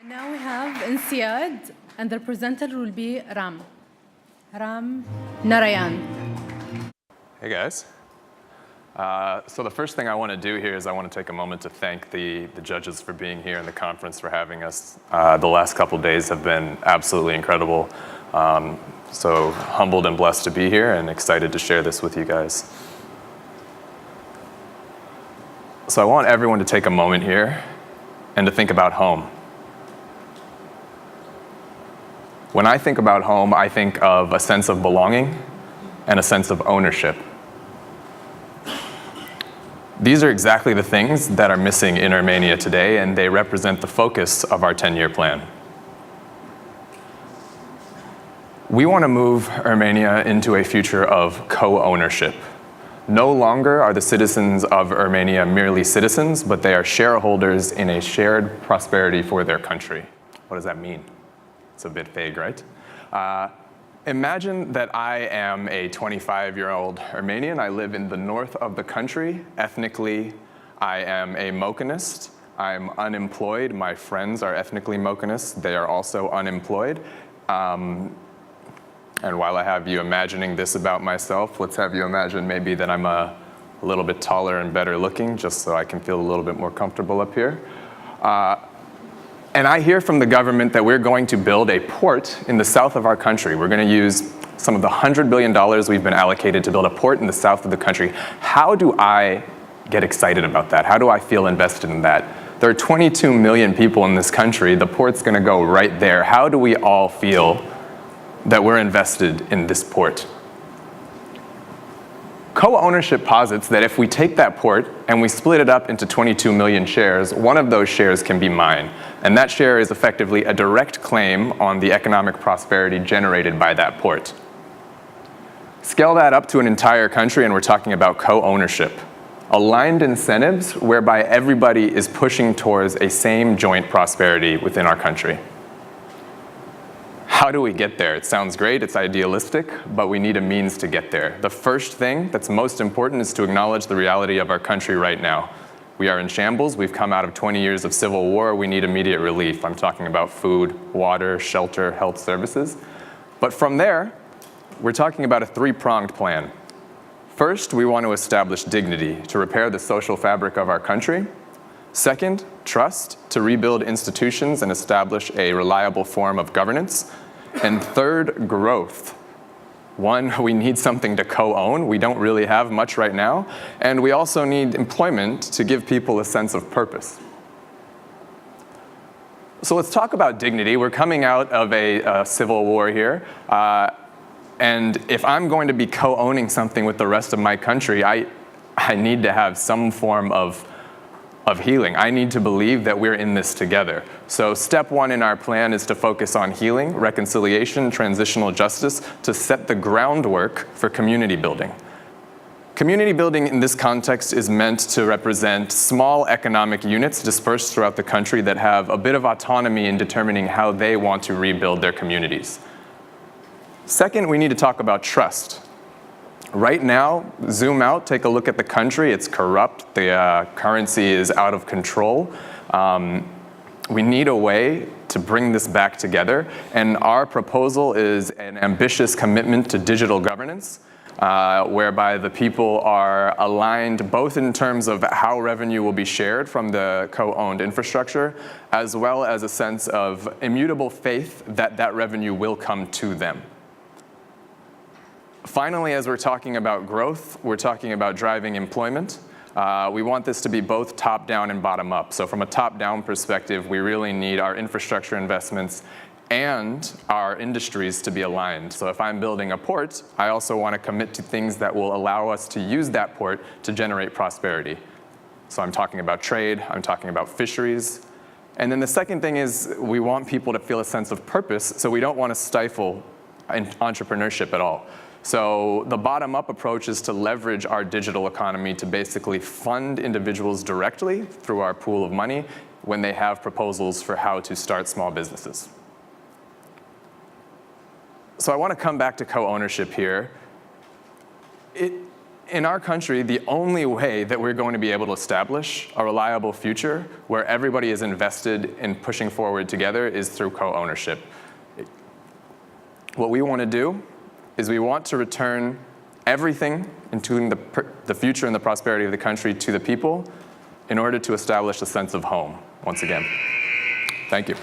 Now we have INSEAD, and the presenter will be Ram Narayan. Hey guys. So the first thing I want to do here is I want to take a moment to thank the judges for being here and the conference for having us. The last couple days have been absolutely incredible. So humbled and blessed to be here and excited to share this with you guys. So I want everyone to take a moment here and to think about home. When I think about home, I think of a sense of belonging and a sense of ownership. These are exactly the things that are missing in Armenia today, and they represent the focus of our 10-year plan. We want to move Armenia into a future of co-ownership. No longer are the citizens of Armenia merely citizens, but they are shareholders in a shared prosperity for their country. What does that mean? It's a bit vague, right? Imagine that I am a 25-year-old Armenian. I live in the north of the country. Ethnically, I am a Mokanist. I'm unemployed. My friends are ethnically Mokanist. They are also unemployed. And while I have you imagining this about myself, let's have you imagine maybe that I'm a little bit taller and better looking, just so I can feel a little bit more comfortable up here. And I hear from the government that we're going to build a port in the south of our country. We're going to use some of the $100 billion we've been allocated to build a port in the south of the country. How do I get excited about that? How do I feel invested in that? There are 22 million people in this country. The port's going to go right there. How do we all feel that we're invested in this port? Co-ownership posits that if we take that port and we split it up into 22 million shares, one of those shares can be mine. And that share is effectively a direct claim on the economic prosperity generated by that port. Scale that up to an entire country and we're talking about co-ownership. Aligned incentives whereby everybody is pushing towards a same joint prosperity within our country. How do we get there? It sounds great, it's idealistic, but we need a means to get there. The first thing that's most important is to acknowledge the reality of our country right now. We are in shambles. We've come out of 20 years of civil war. We need immediate relief. I'm talking about food, water, shelter, health services. But from there, we're talking about a three-pronged plan. First, we want to establish dignity to repair the social fabric of our country. Second, trust to rebuild institutions and establish a reliable form of governance. And third, growth. One, we need something to co-own. We don't really have much right now. And we also need employment to give people a sense of purpose. So let's talk about dignity. We're coming out of a civil war here. And if I'm going to be co-owning something with the rest of my country, I need to have some form of healing. I need to believe that we're in this together. So step one in our plan is to focus on healing, reconciliation, transitional justice to set the groundwork for community building. Community building in this context is meant to represent small economic units dispersed throughout the country that have a bit of autonomy in determining how they want to rebuild their communities. Second, we need to talk about trust. Right now, zoom out, take a look at the country. It's corrupt. The currency is out of control. We need a way to bring this back together. And our proposal is an ambitious commitment to digital governance, whereby the people are aligned both in terms of how revenue will be shared from the co-owned infrastructure, as well as a sense of immutable faith that that revenue will come to them. Finally, as we're talking about growth, we're talking about driving employment. We want this to be both top-down and bottom-up. So from a top-down perspective, we really need our infrastructure investments and our industries to be aligned. So if I'm building a port, I also want to commit to things that will allow us to use that port to generate prosperity. So I'm talking about trade, I'm talking about fisheries. And then the second thing is we want people to feel a sense of purpose, so we don't want to stifle entrepreneurship at all. So the bottom-up approach is to leverage our digital economy to basically fund individuals directly through our pool of money when they have proposals for how to start small businesses. So I want to come back to co-ownership here. in our country, the only way that we're going to be able to establish a reliable future where everybody is invested in pushing forward together is through co-ownership. What we want to do is we want to return everything, including the future and the prosperity of the country, to the people in order to establish a sense of home once again. Thank you.